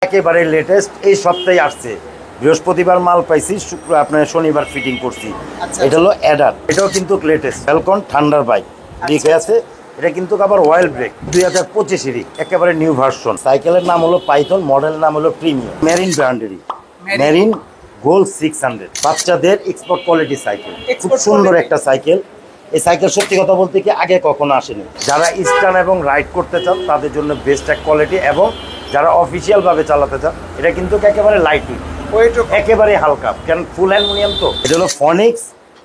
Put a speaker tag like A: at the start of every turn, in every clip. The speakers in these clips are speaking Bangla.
A: একেবারে লেটেস্ট এই সপ্তাহে আসছে। বৃহস্পতিবার মাল পাইছি, আপনার শনিবার ফিটিং করছি। এটা হলো অ্যাডার, এটাও কিন্তু লেটেস্ট ফ্যালকন থান্ডার বাইক লিখে আছে। এটা কিন্তু আবার অয়েল ব্রেক 2025-এরই একেবারে নিউ ভার্সন। সাইকেলের নাম হলো পাইথন, মডেলের নাম হলো প্রিমিয়াম, মেরিন ব্র্যান্ডেরই, মেরিন গোল্ড 600। বাচ্চাদের এক্সপোর্ট কোয়ালিটি সাইকেল, খুব সুন্দর একটা সাইকেল। এই সাইকেল সত্যি কথা বলতে কি আগে কখনো আসেনি। যারা স্টান এবং রাইড করতে চান তাদের জন্য বেস্ট এক কোয়ালিটি, এবং যারা অফিসিয়াল ভাবে চালাতে চান এটা কিন্তু একেবারে লাইট ওয়েট, একেবারে হালকা, কারণ ফুল অ্যালুমিনিয়াম। তো এটা হলো ফনিক্স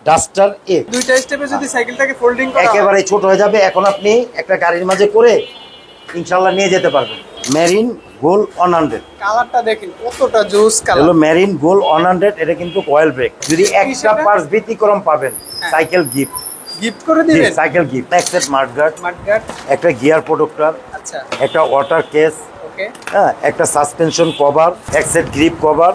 A: ডাস্টার এ।
B: দুইটা স্টেপে যদি সাইকেলটাকে ফোল্ডিং করা
A: একেবারে ছোট হয়ে যাবে। এখন আপনি একটা গাড়ির মাঝে করে ইনশাআল্লাহ নিয়ে যেতে পারবেন। মেরিন গোল্ড 100,
B: কালারটা দেখেন কতটা জোস কালার।
A: হলো মেরিন গোল্ড 100। এটা কিন্তু অয়েল ব্রেক। যদি একটা পার্টস ব্যতিক্রম পাবেন, সাইকেল গিফট
B: করে দিবেন।
A: Cycle gift. এক সেট মাডগার্ড, একটা গিয়ার প্রোটেক্টর,
B: আচ্ছা,
A: একটা ওয়াটার কেস, ওকে, হ্যাঁ, একটা সাসপেনশন কভার, এক সেট গ্রিপ কভার,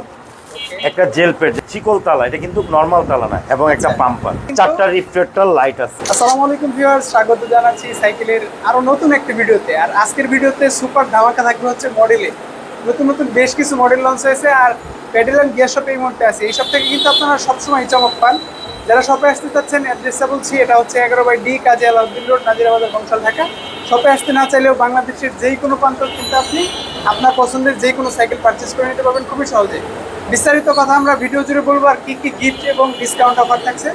A: একটা জেল পেড, চিকল তালা, এটা কিন্তু নরমাল তালা না, এবং একটা পাম্পার, চারটা রিফ্লেক্টর লাইট আছে।
B: আসসালামু আলাইকুম ভিউয়ার্স, স্বাগত জানাচ্ছি সাইকেলের আরো নতুন একটা ভিডিওতে। আর আজকের ভিডিওতে সুপার ধামাকা থাকবে হচ্ছে মডেলে। নতুন নতুন বেশ কিছু মডেল লঞ্চ হয়েছে, আর প্যাডেল অ্যান্ড গিয়ার শপে এই মুহূর্তে আছে। এই সব থেকে কিন্তু আপনারা সবসময় চমক পান। যারা শপে আসতে চাচ্ছেন, অ্যাড্রেসটা বলছি, এটা হচ্ছে 11/D কাজী আলাউদ্দিন রোড, নাজিরাবাজার, বংশাল, ঢাকা। শপে আসতে না চাইলেও বাংলাদেশের যেই কোনো প্রান্ত কিন্তু আপনি আপনার পছন্দের যে কোনো সাইকেল পারচেস করে নিতে পারবেন খুবই সহজে। বিস্তারিত কথা আমরা ভিডিও জুড়ে বলবো, আর কি কি গিফট এবং ডিসকাউন্ট অফার থাকছে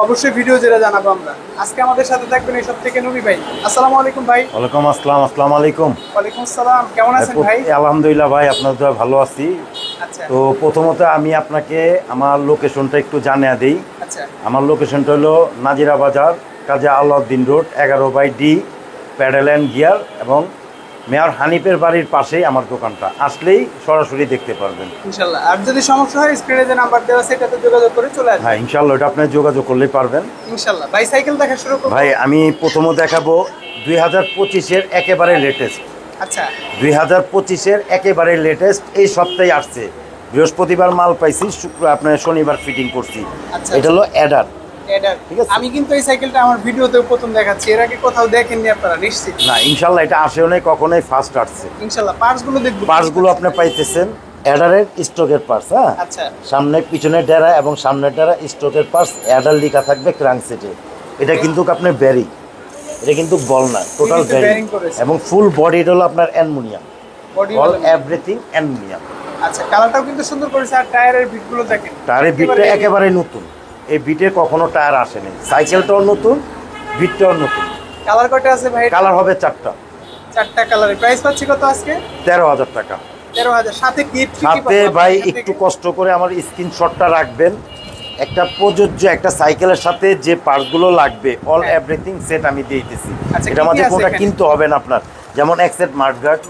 B: অবশ্যই ভিডিও জুড়ে জানাবো আমরা। আজকে আমাদের সাথে থাকবেন এই সব থেকে নবী ভাই। আসসালামু আলাইকুম ভাই।
A: ওয়ালাইকুম আসসালাম। আসসালামু আলাইকুম।
B: ওয়ালাইকুম আসসালাম, কেমন আছেন ভাই?
A: আলহামদুলিল্লাহ ভাই, আপনাদের ভালো আছি।
B: আচ্ছা,
A: তো প্রথমত আমি আপনাকে আমার লোকেশনটা একটু জানিয়ে দিই।
B: আচ্ছা,
A: আমার লোকেশনটা হলো Nazirabazar, Kazi Alauddin road, 11/D, pedal and gear, এবং মেয়র হানিফের বাড়ির পাশেই আমার দোকানটা। আসলেই সরাসরি দেখতে পারবেন
B: ইনশাআল্লাহ। আর যদি সমস্যা হয় স্ক্রিনে যে নাম্বার দেওয়া আছে এটাতে যোগাযোগ করে চলে আসবেন।
A: হ্যাঁ ইনশাআল্লাহ, এটা আপনি যোগাযোগ করলেই পারবেন
B: ইনশাআল্লাহ। ভাই সাইকেল দেখা শুরু করব।
A: ভাই আমি প্রথমে দেখাবো 2025-এর একেবারে লেটেস্ট।
B: আচ্ছা,
A: 2025-এর একেবারে লেটেস্ট এই সপ্তাহে আসছে। বৃহস্পতিবার মাল পাইছি, আপনার শনিবার ফিটিং করছি। এটা হলো অ্যাডার। ঠিক আছে,
B: আমি কিন্তু এই সাইকেলটা আমার ভিডিওতেও প্রথম দেখাচ্ছি, এর আগে কোথাও দেখেননি আপনারা নিশ্চিত?
A: না ইনশাআল্লাহ, এটা আসেও নাই কখনোই, ফার্স্ট আসছে
B: ইনশাআল্লাহ। পার্টসগুলো দেখব,
A: পার্টসগুলো আপনি পাইতেছেন অ্যাডারের স্টকের পার্টস। হ্যাঁ,
B: আচ্ছা,
A: সামনে পিছনের ডেরা এবং সামনের ডেরা স্টকের পার্টস, অ্যাডার লেখা থাকবে ক্রাঙ্ক সেটে। এটা কিন্তু আপনার ব্যারিং, এটা কিন্তু বল না, টোটাল ব্যারিং, এবং ফুল বডি হলো আপনার অ্যালুমিনিয়াম, অল এভরিথিং অ্যালুমিনিয়াম।
B: আচ্ছা, কালারটাও কিন্তু সুন্দর করেছে। আর টায়ারের বিটগুলো দেখেন,
A: টায়ারের বিটটা একেবারে নতুন। এই বিটে কখনো টায়ার আসেনি। সাইকেলটাও নতুন, বিটটাও নতুন।
B: কালার কয়টা আছে ভাই?
A: কালার হবে চারটা
B: কালারে। প্রাইস পাচ্ছি কত আজকে?
A: 13,000 টাকা।
B: 13,000 সাথে গিফট কি
A: সাথে ভাই একটু কষ্ট করে আমার স্ক্রিনশটটা রাখবেন। একটা প্রযোজ্য একটা সাইকেলের সাথে যে পার্টসগুলো লাগবে, অল এভরিথিং সেট আমি দিয়ে দিতেছি। এটা মাঝে কোনটা কিনতে হবে না আপনার। যেমন এক সেট মাডগার্ড,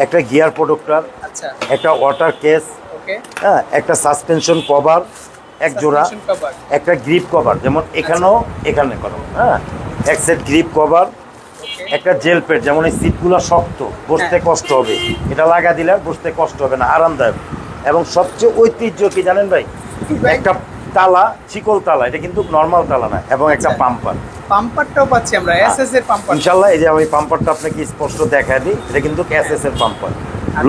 A: একটা গিয়ার প্রোটেক্টর, আচ্ছা, একটা ওয়াটার কেস, ওকে, হ্যাঁ, একটা সাসপেনশন কভার এক জোড়া, একটা গ্রিপ কভার, যেমন এখানেও এখানে করো, হ্যাঁ, এক সেট গ্রিপ কভার, একটা জেল পেড, যেমন এই সিটগুলো শক্ত, বসতে কষ্ট হবে, এটা লাগা দিলে আর বসতে কষ্ট হবে না, আরামদায়ক। এবং সবচেয়ে ঐতিহ্য কি জানেন ভাই? একটা তালা, চিকল তালা, এটা কিন্তু নরমাল তালা না, এবং একটা পাম্পার।
B: পাম্পারটাও পাচ্ছি আমরা, এসএস এর পাম্পার।
A: ইনশাআল্লাহ, এই যে আমি পাম্পারটা আপনাকে স্পষ্ট দেখায় দিই, এটা কিন্তু এসএস এর পাম্পার,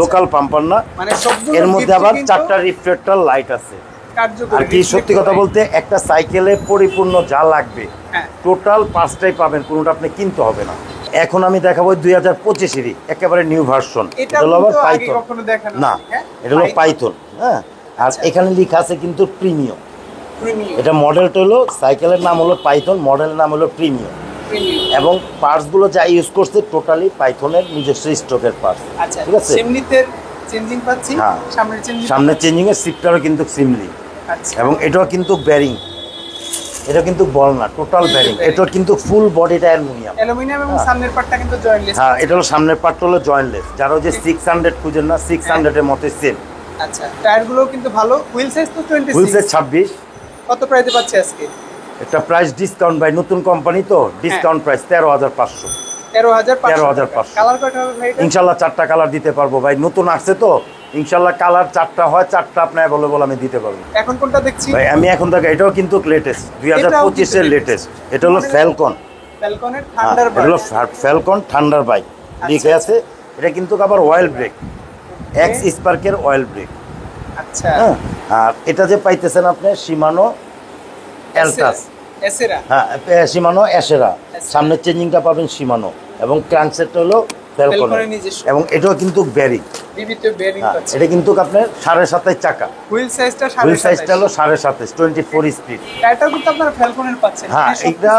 A: লোকাল পাম্পার না।
B: মানে সবগুলো
A: এর মধ্যে আবার চারটা রিফ্লেক্টর লাইট আছে। আর কি সত্যি কথা বলতে, একটা সাইকেলে পরিপূর্ণ যা লাগবে টোটাল পাঁচটাই পাবেন, কোনোটা আপনি কিনতে হবে না। এখন আমি দেখাবো 2025-এরই একেবারে নিউ ভার্সন। এটা হলো আবার পাইথন না, এটা হলো পাইথন। হ্যাঁ, আর এখানে লেখা আছে কিন্তু প্রিমিয়াম। এটা মডেলটা হলো, সাইকেলের নাম হলো পাইথন, মডেলের নাম হলো প্রিমিয়াম, এবং পার্টসগুলো যা ইউজ করছে টোটালি পাইথনের নিজস্ব স্টকের পার্টস। ঠিক আছে,
B: চেঞ্জিং পাচ্ছি,
A: হ্যাঁ, সামনে চেঞ্জিং এর সিটটারও কিন্তু সিমলি, এবং এটাও কিন্তু ব্যারিং, এটা কিন্তু বল না, টোটাল ব্যারিং। এটা কিন্তু ফুল বডিটা অ্যালুমিনিয়াম,
B: এবং সামনের পার্টটা কিন্তু জয়েন্টলেস।
A: হ্যাঁ, এটা হলো সামনের পার্টটা হলো জয়েন্টলেস। যারা যে 600 খুঁজেন না, 600 এর মতো সেম।
B: আচ্ছা, টায়ারগুলো কিন্তু ভালো। হুইল সাইজ তো 26,
A: হুইল সাইজ 26।
B: কত প্রাইসে পাচ্ছি আজকে?
A: এটা প্রাইস ডিসকাউন্ট ভাই, নতুন কোম্পানি তো, ডিসকাউন্ট প্রাইস 13,500।
B: 13,500। কালার কয়টা হবে ভাই?
A: ইনশাআল্লাহ চারটা কালার দিতে পারবো ভাই, নতুন আসছে তো, ইনশাআল্লাহ কালার চারটা হয়, চারটা আপনার অ্যাভেলেবল আমি দিতে পারবো।
B: এখন কোনটা দেখছি
A: ভাই? আমি এখন দেখো, এটাও কিন্তু লেটেস্ট, 2025-এর লেটেস্ট। এটা হলো ফ্যালকন,
B: ফ্যালকনের থান্ডার বাইক।
A: এটা হলো ফ্যালকন থান্ডার বাইক লিখে আছে। এটা কিন্তু আবার অয়েল ব্রেক, এক্স স্পার্কের অয়েল ব্রেক।
B: আচ্ছা,
A: হ্যাঁ, আর এটা যে পাইতেছেন আপনি শিমানো এলটাস,
B: এসেরা,
A: হ্যাঁ শিমানো এসেরা, সামনের চেঞ্জিংটা পাবেন শিমানো এবং ক্র্যাঙ্কসেটটা হলো ফ্যালকনের, এবং এটাও কিন্তু বেরিং, এটা কিন্তু আপনার 7.5 চাকা,
B: হুইল সাইজটা
A: হলো 7.5, 24 স্পিড।
B: টায়ারটা কিন্তু আপনারা ফ্যালকনের পাচ্ছেন।
A: হ্যাঁ, এটা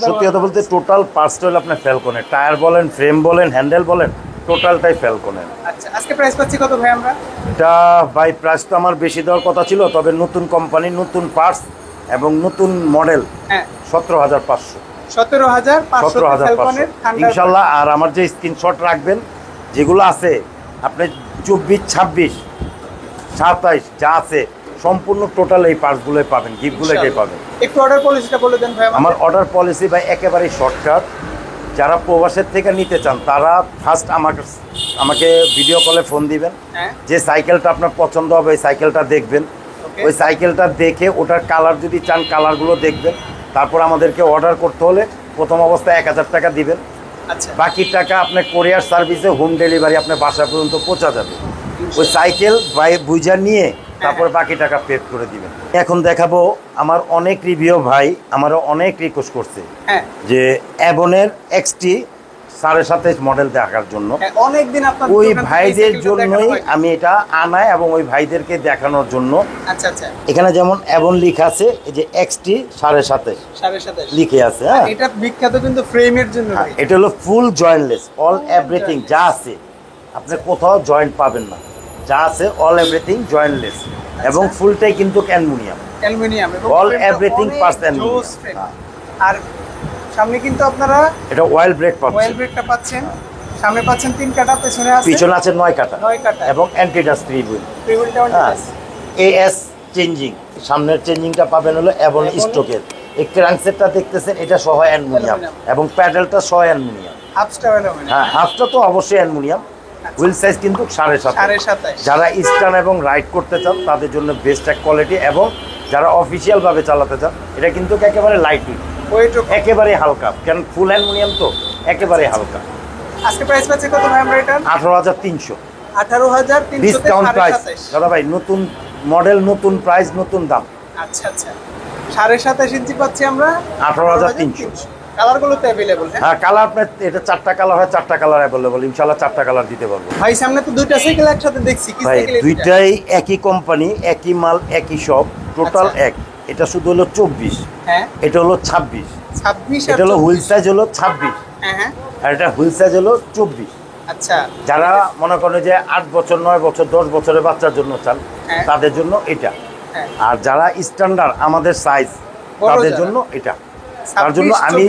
A: সত্যি কথা বলতে টোটাল পার্টসটা হলো আপনার ফ্যালকনের, টায়ার বলেন, ফ্রেম বলেন, হ্যান্ডেল বলেন, টোটালটাই ফ্যালকনের।
B: আচ্ছা, আজকে প্রাইস পাচ্ছি কত ভাই আমরা?
A: এটা ভাই প্রাইস তো আমার বেশি দেওয়ার কথা ছিল, তবে নতুন কোম্পানি, নতুন পার্টস এবং নতুন মডেল,
B: হ্যাঁ
A: 17,500,
B: 17,500
A: ইনশাল্লাহ। আর আমার যে স্ক্রিনশট রাখবেন যেগুলো আছে, আপনি 24, 26, 27 যা আছে সম্পূর্ণ টোটাল এই পার্টসগুলোই পাবেন, গিফটগুলোই পাবেন।
B: একটু অর্ডার পলিসিটা বলে দেন ভাই।
A: আমার অর্ডার পলিসি ভাই একেবারেই শর্টকাট। যারা প্রবাসের থেকে নিতে চান তারা ফার্স্ট আমাকে ভিডিও কলে ফোন দিবেন, যে সাইকেলটা আপনার পছন্দ হবে ওই সাইকেলটা দেখবেন, ওই সাইকেলটা দেখে ওটার কালার যদি চান কালারগুলো দেখবেন, তারপর আমাদেরকে অর্ডার করতে হলে প্রথম অবস্থায় 1,000 টাকা দিবেন।
B: আচ্ছা,
A: বাকি টাকা আপনার কোরিয়ার সার্ভিসে হোম ডেলিভারি আপনার বাসা পর্যন্ত পৌঁছা যাবে। ওই সাইকেল বুঝা নিয়ে তারপর বাকি টাকা পে করে দিবেন। এখন দেখাবো আমার অনেক রিভিউ ভাই আমারও অনেক রিকোয়েস্ট করছে যে অ্যাবনের এক্সটি 7.5 মডেল দেখার জন্য।
B: অনেকদিন আপনাদের
A: ওই ভাইদের জন্যই আমি এটা আনাই এবং ওই ভাইদেরকে দেখানোর জন্য।
B: আচ্ছা আচ্ছা,
A: এখানে যেমন অ্যাবন লেখা আছে, এই যে এক্সটি 7.5 লিখে আছে। হ্যাঁ,
B: এটা বিখ্যাত কিন্তু ফ্রেমের জন্য।
A: এটা হলো ফুল জয়েন্টলেস, অল এভরিথিং যা আছে আপনি কোথাও জয়েন্ট পাবেন না, যা আছে অল এভরিথিং জয়েন্টলেস এবং ফুলটাই কিন্তু aluminium, all everything parts aluminium.
B: আর সামনে কিন্তু আপনারা
A: এটা অয়েল ব্রেক পাচ্ছেন,
B: অয়েল ব্রেকটা পাচ্ছেন, সামনে পাচ্ছেন 3 কাটা,
A: পিছনে আছে 9 কাটা, এবং
B: এবং
A: অ্যান্টিডাস্ট হুইল। এএস চেঞ্জিং, সামনের চেঞ্জিংটা পাবেন হলো অ্যাবন স্ট্রোকের। এই ক্র্যাঙ্কসেটটা দেখতেছেন এটা সহ অ্যালুমিনিয়াম এবং প্যাডেলটা সহ অ্যালুমিনিয়াম। হ্যাঁ, হাফটা তো অবশ্যই অ্যালুমিনিয়াম। হুইল সাইজ কিন্তু 7.5। যারা স্টার্ন এবং রাইড করতে চান তাদের জন্য বেস্ট এক কোয়ালিটি, এবং যারা অফিসিয়াল ভাবে চালাতে চান এটা কিন্তু একেবারে লাইট ওয়েট, একেবারে হালকা, কারণ ফুল অ্যালুমিনিয়াম তো একেবারে হালকা।
B: আজকে প্রাইস পাচ্ছে কত ভাই আমরা এটা?
A: 18,300,
B: 18,300
A: ডিসকাউন্ট প্রাইস দাদা ভাই, নতুন মডেল, নতুন প্রাইস, নতুন দাম।
B: আচ্ছা আচ্ছা, 27.5 ইঞ্চি পাচ্ছি আমরা
A: 18,300।
B: কালারগুলো তো अवेलेबल।
A: হ্যাঁ, কালার আপনার এটা 4টা কালার হয়, 4টা কালার अवेलेबल, ইনশাআল্লাহ 4টা কালার দিতে পারবো।
B: ভাই সামনে তো দুইটা সাইকেল একসাথে দেখছি, কি
A: ভাই
B: সাইকেল?
A: দুইটাই একই কোম্পানি, একই মাল, একই সব, টোটাল এক। এটা শুধু হলো 24,
B: হ্যাঁ
A: এটা হলো 26,
B: 26,
A: এটা হলো হুইল সাইজ হলো 26,
B: হ্যাঁ হ্যাঁ,
A: আর এটা হুইল সাইজ হলো 24।
B: আচ্ছা,
A: যারা মনে করেন যে 8 বছর, 9 বছর, 10 বছরের বাচ্চার জন্য চান তাদের জন্য এটা, আর যারা স্ট্যান্ডার্ড আমাদের সাইজ তাদের জন্য এটা। তার জন্য আমি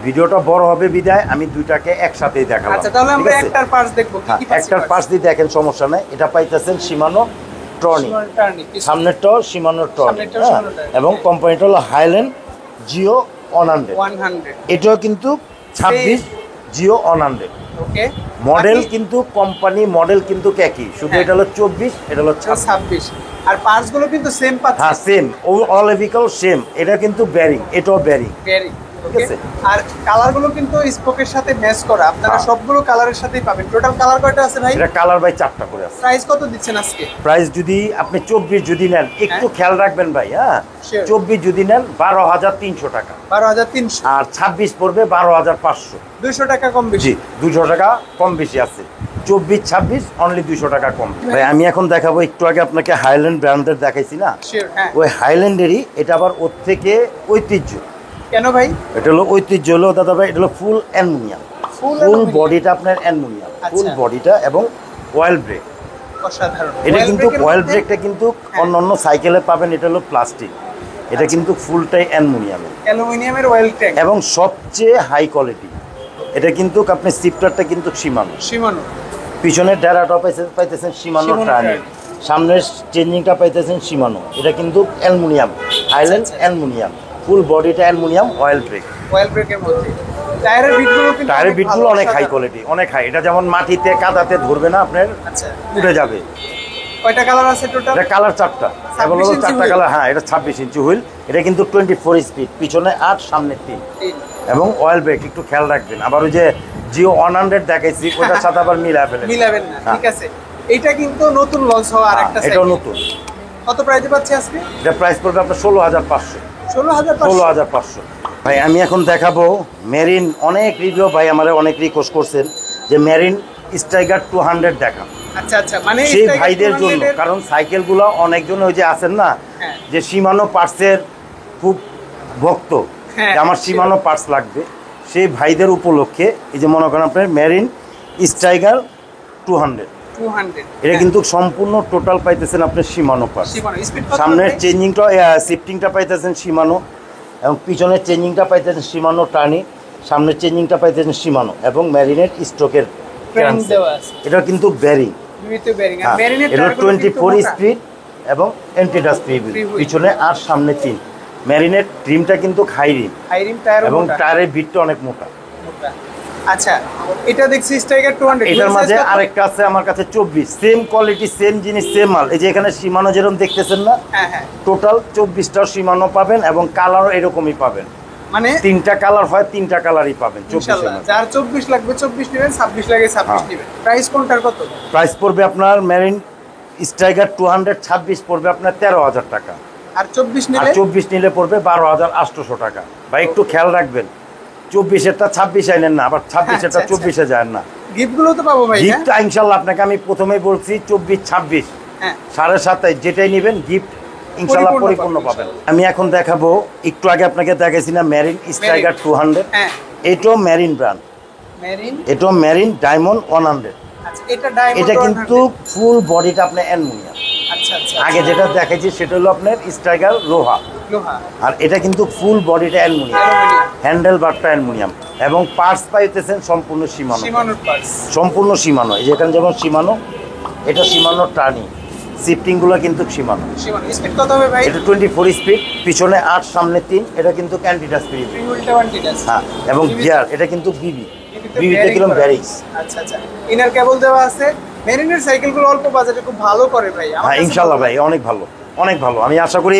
A: ভিডিওটা বড় হবে বিদায় আমি দুইটাকে একসাথেই দেখালাম।
B: আচ্ছা, তাহলে আমরা একটার পার্টস দেখব। কি কি পাচ্ছি?
A: একটার পার্টস দিয়ে দেখেন, সমস্যা নাই। এটা পাইতেছেন শিমানো টর্নি, সামনেরটাও শিমানো টর্নি, এবং কোম্পানিটা হলো হাইল্যান্ড জিও 100। এটাও কিন্তু 26 জিও 100।
B: ওকে,
A: মডেল কিন্তু কোম্পানি মডেল কিন্তু একই, শুধু এটা হলো 24, এটা হলো 26।
B: আর পার্টস গুলো কিন্তু সেম পাচ্ছেন।
A: হ্যাঁ, সেম, অল এভিকল সেম। এটা কিন্তু বেয়ারিং, এটাও বেয়ারিং।
B: ওকে, আর কালারগুলো কিন্তু স্পোকের সাথে ম্যাচ করা, আপনারা সবগুলো কালারের সাথেই পাবেন। টোটাল কালার কয়টা আছে ভাই?
A: এটা কালার ভাই 4টা করে আছে।
B: প্রাইস কত দিচ্ছেন আজকে?
A: প্রাইস যদি আপনি 24 যদি নেন, একটু খেয়াল রাখবেন ভাই, হ্যাঁ 24 যদি নেন 12,300 টাকা,
B: 12,300,
A: আর 26 পড়বে 12,500।
B: 200 টাকা কম বেশি?
A: 200 টাকা কম বেশি আছে। 24, 26 অনলি 200 টাকা কম। ভাই আমি এখন দেখাবো, একটু আগে আপনাকে হাইল্যান্ড ব্র্যান্ডের দেখাইছি না, ওই হাইল্যান্ডেরই এটা আবার ওর থেকে ঐতিহ্য।
B: কেন ভাই?
A: এটা হলো ঐতিহ্য হলো দাদা ভাই, এটা হলো ফুল অ্যালুমিনিয়াম, ফুল বডিটা আপনার অ্যালুমিনিয়াম, ফুল বডিটা, এবং অয়েল ব্রেক।
B: অসাধারণ।
A: এটা কিন্তু অয়েল ব্রেকটা কিন্তু অন্য সাইকেলে পাবেন, এটা হলো প্লাস্টিক, এটা কিন্তু ফুলটাই
B: অ্যালুমিনিয়ামের অয়েল ট্যাঙ্ক,
A: এবং সবচেয়ে হাই কোয়ালিটি। এটা কিন্তু আপনি সিফটারটা কিন্তু শিমানো, পিছনের ডেরাটা পাইতেছেন শিমানো টার্নি, সামনের চেঞ্জিংটা পাইতেছেন শিমানো। এটা কিন্তু অ্যালুমিনিয়াম, হাইল্যান্ড অ্যালুমিনিয়াম, ফুল বডিটা অ্যালুমিনিয়াম, অয়েল ব্রেকের মধ্যে। টায়ারের বিটগুলো অনেক হাই কোয়ালিটি, অনেক হাই। এটা যেমন মাটিতে কাদাতে ধরবে না, আপনার উঠে যাবে।
B: কয়টা কালার আছে টোটাল?
A: এটা কালার 4টা, এবং 4টা কালার। হ্যাঁ, এটা 26 ইঞ্চি হুইল, এটা কিন্তু 24 স্পিড, পিছনে 8, সামনে 3, এবং অয়েল ব্রেক। একটু খেয়াল রাখবেন। আবার ওই যে জিও 100 দেখাইছি ওটার সাথে আবার মিলাবেন
B: না, ঠিক আছে। এটা কিন্তু নতুন লঞ্চ হওয়া আরেকটা
A: এটাও
B: সাইকেল।
A: নতুন।
B: কত প্রাইসে পাচ্ছি আজকে?
A: এটা প্রাইস পড়বে আপনার 16,500।
B: 16,500
A: ভাই আমি এখন দেখাবো মেরিন। অনেক রিভিউ ভাই আমার অনেক রিকোয়েস্ট করছেন যে মেরিন স্ট্রাইকার 200 দেখা।
B: আচ্ছা আচ্ছা, মানে
A: সেই
B: Striker
A: ভাইদের
B: 200
A: জন্য,
B: এর-
A: কারণ সাইকেলগুলো অনেকজন ওই যে আছেন না
B: হ্যাঁ।
A: যে সীমানো পার্টসের খুব ভক্ত,
B: হ্যাঁ,
A: যে আমার সীমানো পার্টস লাগবে, সেই ভাইদের উপলক্ষে এই যে মনে করেন আপনার মেরিন স্ট্রাইকার 200।
B: 200
A: এটা কিন্তু সম্পূর্ণ টোটাল পাইতেছেন আপনি সীমানো পার্টস।
B: সীমানো স্পিড কত?
A: সামনের চেঞ্জিংটা শিফটিংটা পাইতেছেন সীমানো, এবং পিছনের চেঞ্জিংটা পাইতেছেন সীমানো টানি, সামনের চেঞ্জিংটা পাইতেছেন সীমানো, এবং মেরিনের স্ট্রোকের
B: ফ্রেম দেওয়া আছে।
A: এটা কিন্তু ব্যারিং।
B: বিভিন্ন বেয়ারিং আর মেরিনের
A: এটা
B: টায়ারগুলো কিন্তু
A: 24
B: মোটা।
A: স্পিড এবং অ্যান্টিডাস্ট
B: Free wheel।
A: পিছনে আর সামনে 3। মেরিনের ট্রিমটা কিন্তু high rim
B: high rim tyre
A: এবং টায়ারের বিটটা অনেক মোটা।
B: মোটা। আচ্ছা, এটা দেখছি স্ট্রাইকার 200।
A: এটার মাঝে আরেকটা আছে আমার কাছে 24, সেম কোয়ালিটি সেম জিনিস সেম মাল। এই যে এখানে সীমানো যেরকম দেখতেছেন না,
B: হ্যাঁ হ্যাঁ,
A: টোটাল 24টাও সীমানো পাবেন, এবং কালারও এরকমই পাবেন।
B: মানে
A: 3টা কালার হয়, 3টা কালারই পাবেন 24
B: ইনশাআল্লাহ
A: এর।
B: যার 24 লাগবে 24 নেবেন, 26 লাগে 26
A: হ্যাঁ।
B: নেবেন। প্রাইস কোনটার কত?
A: প্রাইস পড়বে আপনার মেরিন স্ট্রাইকার 226 পড়বে আপনার 13,000 টাকা,
B: আর 24
A: আর
B: নিলে
A: 24 নিলে পড়বে 12,800 টাকা। ভাই একটু খেয়াল রাখবেন, 24-এরটা 26 আইনেন না, আবার 26-এরটা
B: আচ্ছা, আচ্ছা।
A: 24-এ যায় না।
B: গিফটগুলো তো পাবো ভাই, হ্যাঁ
A: গিফটটা ইনশাল্লাহ আপনাকে আমি প্রথমেই বলছি 24-26
B: হ্যাঁ
A: 7.5 যেটাই নেবেন গিফট ইনশাল্লাহ
B: পরিপূর্ণ
A: পরিপূর্ণ
B: পাবেন,
A: পাবেন। আমি এখন দেখাবো, একটু আগে আপনাকে দেখাইছি না মেরিন স্ট্রাইকার
B: মেরিন।
A: 200,
B: হ্যাঁ
A: এটাও মেরিন ব্র্যান্ড,
B: মেরিন।
A: এটাও মেরিন ডায়মন্ড 100।
B: আচ্ছা, এটা ডায়মন্ড।
A: এটা কিন্তু ফুল বডিটা আপনার অ্যালুমিনিয়াম।
B: আচ্ছা আচ্ছা,
A: আগে যেটা দেখাইছি সেটা হলো আপনার স্ট্রাইকার লোহা,
B: লোহা
A: আর এটা কিন্তু ফুল বডিটা অ্যালুমিনিয়াম,
B: অ্যালুমিনিয়াম,
A: হ্যান্ডেল বারটা অ্যালুমিনিয়াম, এবং পার্টস পাইতেছেন সম্পূর্ণ সীমানো,
B: সীমানোর পার্টস।
A: সম্পূর্ণ সীমানো। এই যেখানে যেমন সীমানো, এটা সীমানো টার্নি, শিফটিংগুলো কিন্তু সীমানো।
B: সীমানো স্পিড কত হবে ভাই?
A: এটা 24 স্পিড, পিছনে 8 সামনে 3, এটা কিন্তু ক্যান্টিডাস স্পিড।
B: ফ্রি হুইলটা 1 আছে।
A: হ্যাঁ, এবং গিয়ার এটা কিন্তু বিবি, বিবিতে কিরকম ব্যারিক্স।
B: আচ্ছা আচ্ছা, ইনার কেবল দেওয়া আছে। মেরিনের সাইকেলগুলো অল্প বাজেটে খুব ভালো করে ভাই, আমার
A: হ্যাঁ
B: কাছে
A: ইনশাল্লাহ
B: মনে হয়।
A: ভাই অনেক ভালো, অনেক ভালো। আমি আশা করি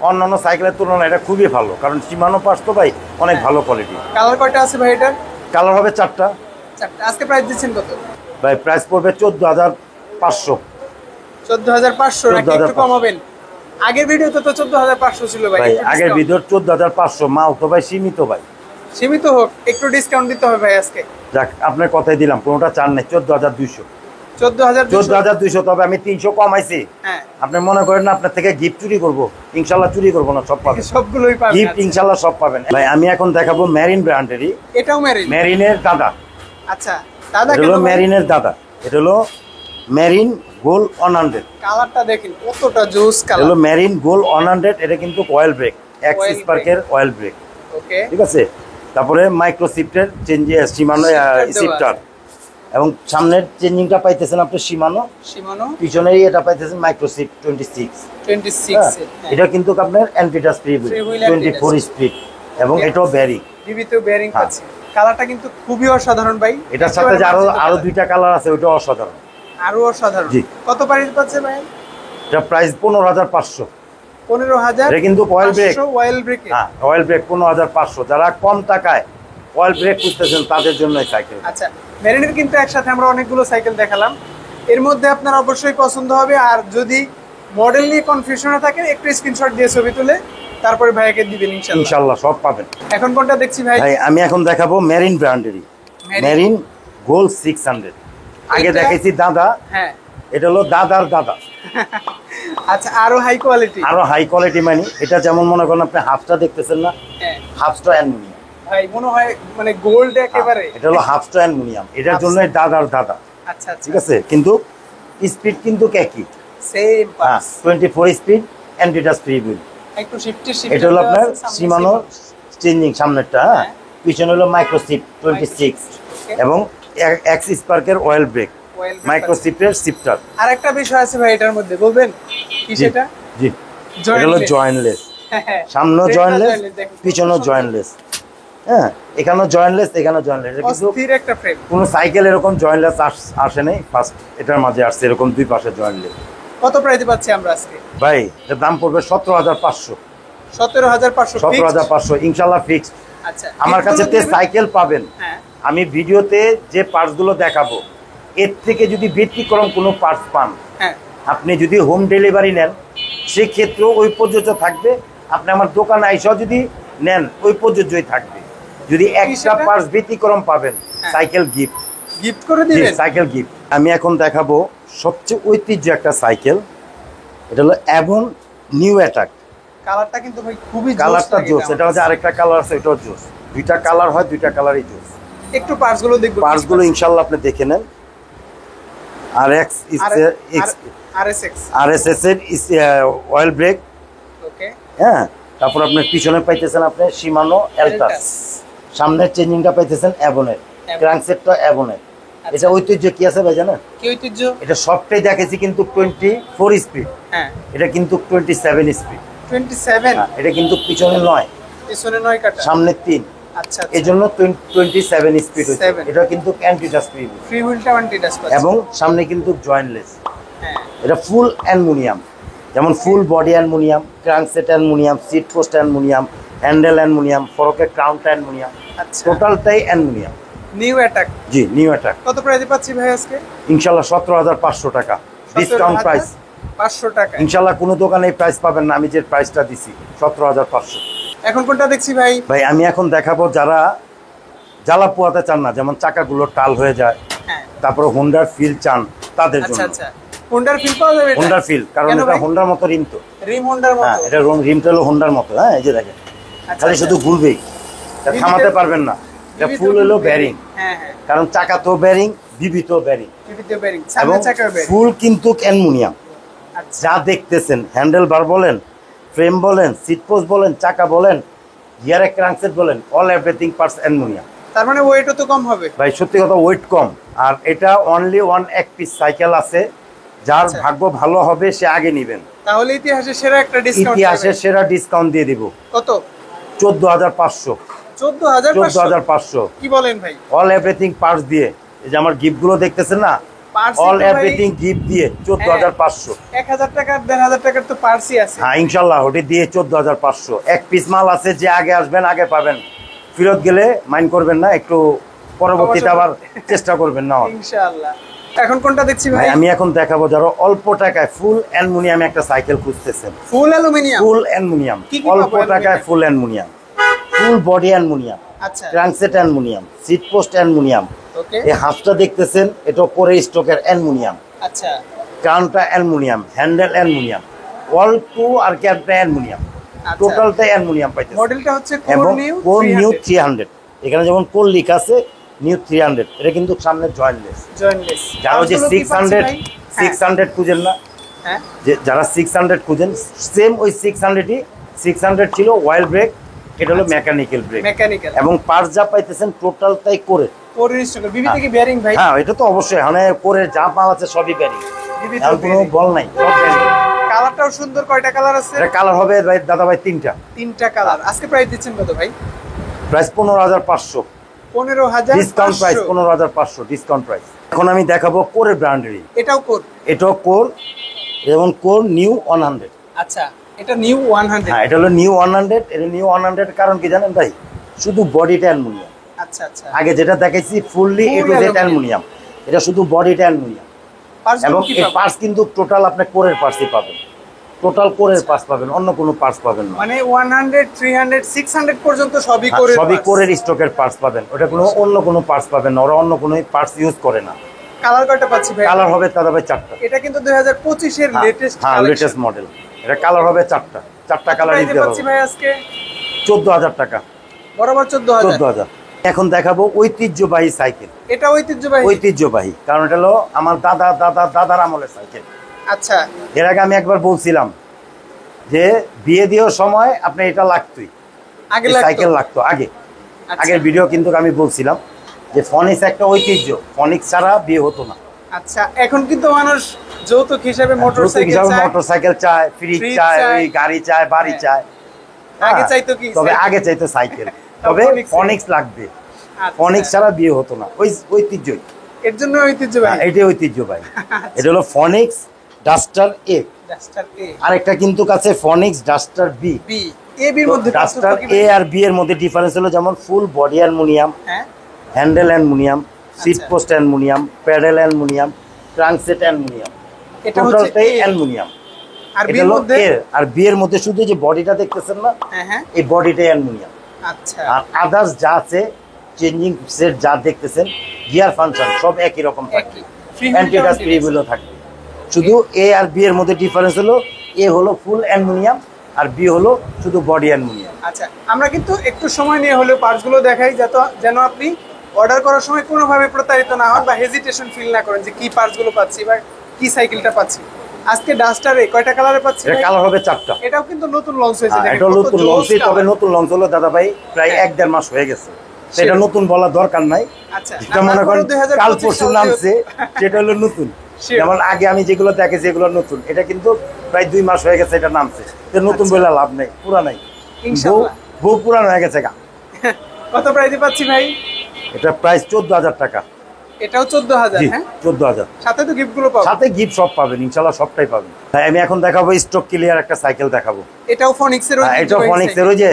A: অন্যান্য সাইকেলের তুলনায় এটা খুবই ভালো, কারণ সীমানো পার্টস তো ভাই অনেক ভালো কোয়ালিটি।
B: কালার কয়টা আছে ভাই এটার?
A: কালার হবে 4টা।
B: চারটা। আজকে প্রাইস দিচ্ছেন কত?
A: ভাই প্রাইস পড়বে 14,500।
B: 14,500 নাকি একটু
A: 14,500
B: কমাবেন? আগের ভিডিওতে তো 14,500 ছিল ভাই,
A: ভাই
B: একটু
A: আগের
B: discount।
A: ভিডিওর 14,500, মাল তো ভাই সীমিত ভাই।
B: সীমিত হোক, একটু ডিসকাউন্ট দিতে হবে ভাই আজকে।
A: যাক আপনার কথাই দিলাম, কোনোটা চান নাই, 14,200।
B: 14,200।
A: 14,200, তবে আমি 300 কমাইছি।
B: হ্যাঁ,
A: আপনি মনে করেন না আপনার থেকে গিফট চুরি করবো? ইনশাল্লাহ চুরি করবো না, সব পাবেন,
B: সবগুলোই পাবেন।
A: গিফট
B: আচ্ছা।
A: ইনশাল্লাহ সব পাবেন। ভাই আমি এখন দেখাবো মেরিন ব্র্যান্ডেরই,
B: এটাও মেরিন।
A: মেরিনের দাদা।
B: আচ্ছা, দাদা
A: এটা হলো মেরিনের দাদা, এটা হলো মেরিন গোল্ড 100।
B: কালারটা দেখেন কতটা জোস
A: এটা হলো
B: কালার।
A: মেরিন গোল্ড 100, এটা কিন্তু অয়েল ব্রেক, এক্স
B: Oil
A: স্পার্কের অয়েল ব্রেক,
B: ওকে,
A: ঠিক আছে। তারপরে মাইক্রো শিফটের চেঞ্জে সীমানো
B: Shifter
A: শিফটার, এবং সামনের চেঞ্জিংটা পাইতেছেন আপনি সীমানো,
B: সীমানো
A: পিছনেই এটা পাইতেছেন মাইক্রো শিফট 26।
B: 26 এর।
A: এটা কিন্তু আপনার অ্যান্টিডাস ফ্রি
B: Free wheel
A: 24 স্পিড, এবং
B: Okay.
A: এটাও ব্যারিং।
B: ডিবিতেও বেয়ারিং
A: হ্যাঁ।
B: পাচ্ছি। কালারটা কিন্তু খুবই অসাধারণ ভাই।
A: এটার সাথে যে আরো 2টা কালার আছে, ওইটা অসাধারণ।
B: আরো অসাধারণ।
A: জি।
B: কত প্রাইস পাচ্ছে ভাই?
A: এটা প্রাইস 15,500।
B: 15,000।
A: এটা কিন্তু অয়েল ব্রেক।
B: Oil brake.
A: হ্যাঁ, অয়েল ব্রেক 15,500। যারা কম টাকায় অয়েল ব্রেক খুঁজতেছেন তাদের জন্য এই সাইকেল।
B: আচ্ছা, মেরিনের কিন্তু একসাথে আমরা অনেকগুলো সাইকেল দেখালাম, এর মধ্যে আপনার অবশ্যই পছন্দ হবে। আর যদি মডেল নিয়ে কনফিউশনে থাকে একটু স্ক্রিনশট দিয়ে ছবি তুলে তারপরে ভাইকে দিবেন ইনশাআল্লাহ।
A: ইনশাআল্লাহ সব পাবেন।
B: এখন কোনটা দেখছি ভাই?
A: ভাই আমি এখন দেখাবো মেরিন ব্র্যান্ডেরই, মেরিন গোল্ড 600। আগে
B: এটা-
A: দেখাইছি দাদা,
B: হ্যাঁ।
A: এটা হলো দাদার দাদা,
B: আচ্ছা, আরো হাই কোয়ালিটি।
A: আরো হাই কোয়ালিটি। মানে এটা যেমন মনে করেন আপনি হাফটা দেখতেছেন না,
B: হ্যাঁ
A: হাফটা অ্যালুমিনিয়াম,
B: ভাই, মনে হয় মানে গোল্ড একেবারে।
A: এটা হলো হাফটা অ্যালুমিনিয়াম, এটার জন্য দাদার দাদা,
B: আচ্ছা আচ্ছা,
A: ঠিক আছে। কিন্তু স্পিড কিন্তু একই,
B: সেম
A: হ্যাঁ,
B: পাস।
A: 24 স্পিড অ্যান্টিডাস ফ্রি হুইল।
B: একটু শিফট
A: এটা হলো আপনার সীমানো চেঞ্জিং সামনেরটা, হ্যাঁ,
B: হ্যাঁ।
A: পিছনে হলো মাইক্রো শিফট 26,
B: Okay.
A: এবং এক্স স্পার্কের অয়েল ব্রেক, মাইক্রো শিফটের শিফটার।
B: আর একটা বিষয় আছে ভাই এটার মধ্যে, বলবেন কি সেটা?
A: জি, এটা হলো জয়েন্টলেস, সামনেও জয়েন্টলেস, পিছনেও জয়েন্টলেস। হ্যাঁ, এখানেও জয়েন্টলেস, এখানেও জয়েন্টলেস। কিন্তু
B: অস্থির একটা ফ্রেম।
A: কোনো সাইকেল এরকম জয়েন্টলেস আসে নাই, ফার্স্ট এটার মাঝে আসছে এরকম দুই পাশে জয়েন্টলেস।
B: কত প্রাইসে পাচ্ছি আমরা আজকে?
A: ভাই এর দাম পড়বে 17,500।
B: 17,500
A: 17,500 ইনশাল্লাহ ফিক্সড।
B: আচ্ছা,
A: আমার কাছে সাইকেল পাবেন,
B: হ্যাঁ
A: আমি ভিডিওতে যে পার্টসগুলো দেখাবো এর থেকে যদি ব্যতিক্রম কোনো পার্টস পান,
B: হ্যাঁ
A: আপনি যদি হোম ডেলিভারি নেন সেক্ষেত্রেও ওই প্রযোজ্য থাকবে। আপনি আমার দোকানে আইসাও যদি নেন ওই প্রযোজ্যই থাকবে। যদি একটা
B: সেটা?
A: পার্টস ব্যতিক্রম পাবেন, সাইকেল গিফট।
B: গিফট করে দিবেন।
A: Cycle gift. আমি এখন দেখাবো সবচেয়ে ঐতিহ্য একটা সাইকেল, এটা হলো অ্যাভন নিউ অ্যাটাক।
B: কালারটা কিন্তু ভাই খুবই জোস
A: কালারটা
B: লাগে
A: জোস,
B: আমার
A: এটা হচ্ছে
B: কাছে।
A: আরেকটা কালার আছে, এটাও জোস। দুইটা কালার হয়, দুইটা কালারই জোস।
B: একটু পার্টস গুলো দেখবো।
A: পার্টস গুলো ইনশাআল্লাহ আপনি দেখে নেন। আরএক্স
B: আরএসএক্স
A: আরএসএস এর অয়েল ব্রেক,
B: ওকে।
A: হ্যাঁ। তারপর আপনার পিছনে পাইতেছেন আপনি শিমানো এলটাস, সামনের চেঞ্জিংটা পাইতেছেন অ্যাভনের, ক্র্যাঙ্কসেটটা অ্যাভনের। এটা ঐতিহ্য কি আছে ভাই জানেন?
B: কি ঐতিহ্য?
A: এটা সবটাই দেখেছি কিন্তু 24 স্পিড,
B: হ্যাঁ
A: এটা কিন্তু 27 স্পিড।
B: 27
A: এটা কিন্তু পিছনে নয়,
B: পিছনে 9 কাটা,
A: সামনে 3।
B: আচ্ছা
A: এই জন্য 27 স্পিড হচ্ছে।
B: 7
A: এটা কিন্তু অ্যান্টি টাচ ফ্রি
B: ফ্রি হুইলটা অ্যান্টি টাচ পাচ্ছে।
A: এবং সামনে কিন্তু জয়েন্টলেস।
B: হ্যাঁ
A: এটা ফুল অ্যালুমিনিয়াম, যেমন full body aluminium, crankset aluminium, seat post aluminium, handle aluminium, ফরকের ক্রাউনটা অ্যালুমিনিয়াম,
B: আচ্ছা।
A: টোটালটাই অ্যালুমিনিয়াম।
B: নিউ অ্যাটাক,
A: জি নিউ অ্যাটাক।
B: কত প্রাইসে পাচ্ছি ভাই আজকে?
A: ইনশাআল্লাহ 17,500 টাকা ডিসকাউন্ট প্রাইস।
B: 500 টাকা
A: ইনশাআল্লাহ কোনো দোকানে এই প্রাইস পাবেন না, আমি যে প্রাইসটা দিছি 17,500।
B: এখন কোনটা দেখছি ভাই?
A: ভাই আমি এখন দেখাবো যারা জ্বালা পোয়াতে চান না, যেমন চাকাগুলো টাল হয়ে যায়,
B: হ্যাঁ
A: তারপরে হোন্ডার ফিল চান তাদের
B: আচ্ছা
A: জন্য।
B: আচ্ছা, হোন্ডার ফিল পাওয়া যাবে?
A: হোন্ডার ফিল, কারণ
B: কেন
A: এটা
B: ভাই?
A: হোন্ডার মতো রিম তো।
B: রিম হোন্ডার
A: হ্যাঁ,
B: মতো?
A: এটা রিমটা হলো হোন্ডার মতো। হ্যাঁ এই যে দেখেন,
B: আচ্ছা,
A: খালি
B: আচ্ছা।
A: শুধু ঘুরবেই, এটা থামাতে পারবেন না। এটা
B: বিবিধ
A: ফুল হলো
B: bearing।
A: ব্যারিং,
B: হ্যাঁ হ্যাঁ,
A: কারণ চাকা তো ব্যারিং, বিবিধ ব্যারিং,
B: বিবিধ বেয়ারিং,
A: এবং
B: সামনে চাকা বেয়ারিং।
A: ফুল কিন্তু অ্যালুমিনিয়াম।
B: আচ্ছা
A: যা দেখতেছেন, হ্যান্ডেল বার বলেন, ফ্রেম বলেন, সিট পোস্ট বলেন, চাকা বলেন, গিয়ারের ক্র্যাঙ্কসেট বলেন, অল এভরিথিং পার্টস অ্যালুমিনিয়াম।
B: তার মানে ওয়েটও তো কম হবে
A: ভাই সত্যি কথা, ওয়েট কম। আর এটা অনলি এক পিস সাইকেল আছে, যার
B: আচ্ছা।
A: ভাগ্য ভালো হবে সে আগে নেবেন।
B: তাহলে ইতিহাসে সেরা একটা ডিসকাউন্ট।
A: ইতিহাসের সেরা ডিসকাউন্ট দিয়ে দিব।
B: কত?
A: 14,500।
B: 14,500 কি বলেন ভাই?
A: অল এভরিথিং পার্টস দিয়ে, এই যে আমার গিফট গুলো দেখতেছেন না,
B: Parts
A: অল
B: তো ভাই-
A: এভরিথিং গিফট দিয়ে 14,500।
B: 1000 টাকার 1500 টাকার তো পার্সই আছে।
A: হ্যাঁ ইনশাল্লাহ ওটি দিয়ে 14,500। এক পিস মাল আছে, যে আগে আসবেন আগে পাবেন। ফেরত গেলে মাইন্ড করবেন না, একটু পরবর্তীতে আবার চেষ্টা করবেন না।
B: ইনশাআল্লাহ। এখন কোনটা দেখছি ভাই?
A: ভাই আমি এখন দেখাবো যারা অল্প টাকায় ফুল অ্যালুমিনিয়াম একটা সাইকেল খুঁজতেছেন।
B: ফুল অ্যালুমিনিয়াম?
A: ফুল অ্যালুমিনিয়াম,
B: কি কি
A: অল্প
B: পাবো
A: টাকায়
B: aluminium?
A: Full aluminium, full body aluminium,
B: আচ্ছা
A: crankset aluminium, seat post aluminium.
B: Okay
A: এই হাফটা দেখতেছেন, এটা করে স্টকের অ্যালুমিনিয়াম,
B: আচ্ছা
A: ক্রাউনটা অ্যালুমিনিয়াম, হ্যান্ডেল অ্যালুমিনিয়াম, অল টু আর ক্যাপটা অ্যালুমিনিয়াম,
B: আচ্ছা।
A: টোটালটাই অ্যালুমিনিয়াম পাইতেছেন।
B: মডেলটা হচ্ছে
A: এবং
B: কোর নিউ
A: 300। এখানে যেমন কোর লিখ আছে নিউ 300, এটা কিন্তু সামনে জয়েন্টলেস।
B: জয়েন্টলেস।
A: যারা যে 600 খুঁজেন না,
B: হ্যাঁ
A: যে যারা 600 খুঁজেন, সেম ওই 600ই 600 ছিল অয়েল ব্রেক, এটা হলো মেকানিক্যাল ব্রেক।
B: মেকানিক্যাল
A: এবং পার্টস যা পাইতেছেন টোটালটাই করে।
B: কোর স্টক বিবি থেকে বেয়ারিং ভাই?
A: হ্যাঁ এটা তো অবশ্যই, মানে করে যা মাল আছে সবই ব্যারিং,
B: বিবি
A: আর কোনো বল নাই, সব ব্যারিং।
B: কালারটাও সুন্দর। কয়টা কালার আছে?
A: এটা কালার হবে ভাই দাদা ভাই 3টা।
B: 3টা কালার। আজকে প্রাইস দিচ্ছেন কত ভাই?
A: Price 15,500
B: 15,500
A: discount price, 15,500 discount price. এখন আমি দেখাবো কোরের ব্র্যান্ডেরই।
B: এটাও কোর?
A: এটাও কোর, যেমন কোর নিউ 100।
B: আচ্ছা এটা নিউ 100।
A: হ্যাঁ এটা হলো নিউ 100। এটা নিউ 100 এর কারণ কি জানেন ভাই? শুধু বডিটা অ্যালুমিনিয়াম।
B: আচ্ছা আচ্ছা।
A: আগে যেটা দেখাইছি fully A to Z aluminium, এটা শুধু বডিটা অ্যালুমিনিয়াম। এবং এই পার্টস কিন্তু টোটাল আপনি কোরের পার্টসই পাবেন, টোটাল কোরের পার্টস পাবেন, অন্য কোনো পার্টস পাবেন না।
B: মানে 100 300 600 পর্যন্ত সবই
A: হ্যাঁ,
B: কোরের?
A: সবই কোরের স্টকের পার্টস পাবেন, ওটা কোনো অন্য কোনো পার্টস পাবেন না, ওরা অন্য কোনো পার্টস ইউজ করে না।
B: কালার কয়টা পাচ্ছি ভাই?
A: কালার হবে দাদা ভাই 4টা।
B: এটা কিন্তু 2025 এর লেটেস্ট
A: হ্যাঁ লেটেস্ট মডেল। এটা কালার হবে 4টা কালার দিতে
B: পাচ্ছি
A: হবে।
B: ভাই আজকে
A: 14,000 টাকা,
B: বরাবর 14,000।
A: 14,000। এখন দেখাবো ঐতিহ্যবাহী সাইকেল।
B: এটা ঐতিহ্যবাহী?
A: ঐতিহ্যবাহী কারণ এটা হলো আমার দাদার আমলের সাইকেল।
B: আচ্ছা
A: এর আগে আমি একবার বলছিলাম যে বিয়ে দেওয়ার সময় আপনি এটা লাগতোই,
B: আগে
A: সাইকেল লাগতো আগে।
B: আচ্ছা।
A: আগের ভিডিও কিন্তু আমি বলছিলাম যে ফনিক্স একটা ঐতিহ্য, ফনিক্স ছাড়া বিয়ে হতো না।
B: আচ্ছা এখন কিন্তু মানুষ যৌতুক হিসেবে
A: মোটরসাইকেল চায়, ফ্রিজ চায়, ওই গাড়ি চায়, বাড়ি চায়।
B: আগে চাইতো কি?
A: তবে আগে চাইতো সাইকেল, তবে ফনিক্স লাগবে।
B: আচ্ছা।
A: ফনিক্স ছাড়া বিয়ে হতো না, ওই ঐতিহ্যই।
B: এর জন্য ঐতিহ্যবাহী?
A: এটাই ঐতিহ্যবাহী। এটা হলো ফনিক্স ডাস্টার এ।
B: ডাস্টার এ।
A: আরেকটা কিন্তু কাছে ফনিক্স ডাস্টার বি।
B: বি এ বির মধ্যে
A: ডাস্টার এ আর বি এর মধ্যে ডিফারেন্স হলো, যেমন ফুল বডি অ্যালুমিনিয়াম,
B: হ্যাঁ
A: handle aluminium, seat post aluminium, pedal aluminium, crankset aluminium,
B: এটা হচ্ছে
A: টোটালটাই অ্যালুমিনিয়াম।
B: আর বিয়ের মধ্যে
A: আর বিয়ের মধ্যে শুধু যে বডিটা দেখতেছেন না,
B: হ্যাঁ
A: এই বডিটাই অ্যালুমিনিয়াম।
B: আচ্ছা,
A: আর আদার্স যা আছে চেঞ্জিং সেট যা দেখতেছেন, গিয়ার ফাংশন সব একই রকম থাকবে, অ্যান্টি ডাস্ট ফ্রি হুইলও থাকবে। শুধু এ আর বি এর মধ্যে ডিফারেন্স হলো এ হলো ফুল অ্যালুমিনিয়াম আর বি হলো শুধু বডি অ্যালুমিনিয়াম।
B: আচ্ছা, আমরা কিন্তু একটু সময় নিয়ে হলেও পার্টসগুলো দেখাই যেন আপনি অর্ডার করার সময় কোনোভাবে প্রতারিত না হন বা হেজিটেশন ফিল না করেন যে কি পার্টসগুলো পাচ্ছি বা কি সাইকেলটা পাচ্ছি। আজকে ডাস্টারে কয়টা কালারে পাচ্ছি?
A: এটা কালার হবে 4টা।
B: এটাও কিন্তু নতুন লঞ্চ হয়েছে, দেখেন
A: এটা নতুন লঞ্চ, তবে নতুন লঞ্চ হলো দাদা ভাই প্রায় 1-1.5 মাস হয়ে গেছে, সেটা নতুন বলার দরকার নাই।
B: আচ্ছা,
A: যেটা মনে করেন কাল পরশু নামছে সেটা হলো নতুন। যেমন আগে আমি যেগুলো দেখেছি এগুলো নতুন, এটা কিন্তু প্রায় 2 মাস হয়ে গেছে এটা নামছে, নতুন বলে লাভ নেই, পুরানাই বউ পুরানো হয়ে গেছে গা।
B: কত প্রাইসে পাচ্ছি ভাই?
A: এটা প্রাইস 14,000 টাকা।
B: এটাও 14,000? হ্যাঁ
A: 14,000,
B: সাথে তো গিফট গুলো পাবেন,
A: সাথে গিফট সব পাবেন ইনশাআল্লাহ, সবটাই পাবেন। আমি এখন দেখাবো স্টক ক্লিয়ার একটা সাইকেল দেখাবো।
B: এটাও ফনিক্স এর,
A: এটাও ফনিক্স এর, ওই যে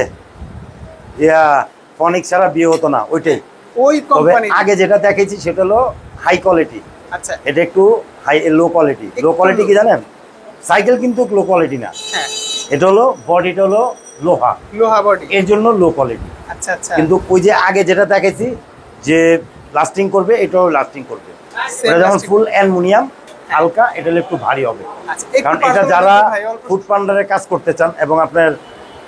A: ফনিক্স ছাড়া বিয়ে হতো না ওইটাই,
B: ওই কোম্পানি।
A: আগে যেটা দেখেছি সেটা হলো হাই কোয়ালিটি।
B: আচ্ছা,
A: এটা একটু high low quality. Low quality কি জানেন? সাইকেল কিন্তু লো কোয়ালিটি না,
B: হ্যাঁ
A: এটা হলো বডিটা হলো লোহা
B: বডি,
A: এর জন্য লো কোয়ালিটি।
B: আচ্ছা আচ্ছা,
A: কিন্তু ওই যে আগে যেটা দেখেছি যে লাস্টিং করবে, এটাও লাস্টিং করবে। এটা যেমন ফুল অ্যালুমিনিয়াম হালকা, এটা হলো একটু ভারী হবে। কারণ এটা যারা ফুড পান্ডারে কাজ করতে চান এবং আপনার